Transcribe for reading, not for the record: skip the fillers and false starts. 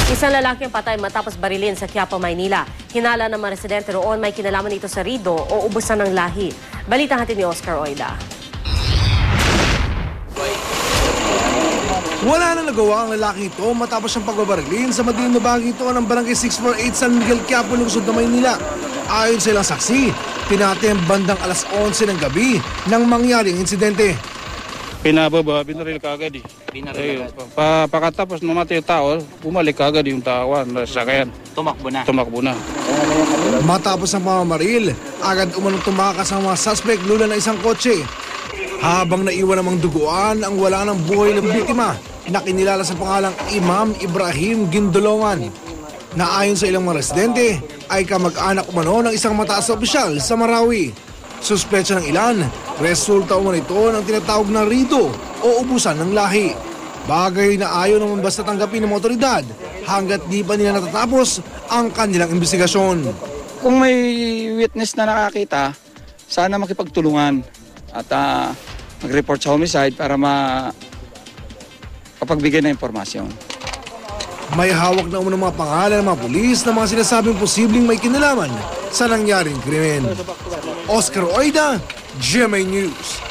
Isang lalaki ang patay matapos barilin sa Quiapo, Maynila. Hinala ng mga residente roon may kinalaman ito sa rido o ubusan ng lahi. Balita natin ni Oscar Oida. Wala na nagawa ang lalaki ito matapos siyang pagbabarilin sa madilim na bahagi ito ng Barangay 648 San Miguel, Quiapo, lungsod ng Maynila. Ayon sa ilang saksi, tinatay ang bandang alas 11 ng gabi nang mangyari ang insidente. Pinababa, binaril ka agad eh. Pagkatapos namatay yung tao, bumalik agad yung tao na sasakyan. Tumakbo na. Matapos ang pamamaril, agad umanong tumakas ang mga suspect lula ng isang kotse. Habang naiwan namang duguan ang wala ng buhay ng biktima na kinilala sa pangalang Imam Ibrahim Gindolongan, na ayon sa ilang mga residente ay kamag-anak umano ng isang mataas na opisyal sa Marawi. Suspetsa ng ilan, resulta umano ito ng tinatawag na rido o ubusan ng lahi. Bagay na ayaw naman basta tanggapin ng mga otoridad hanggat di pa nila natatapos ang kanilang investigasyon. Kung may witness na nakakita, sana makipagtulungan at mag-report sa homicide para makapagbigay na impormasyon. May hawak na umano mga pangalan ng mga pulis na mga sinasabing posibleng may kinalaman sa nangyaring krimen. Oscar Oida, GMA News.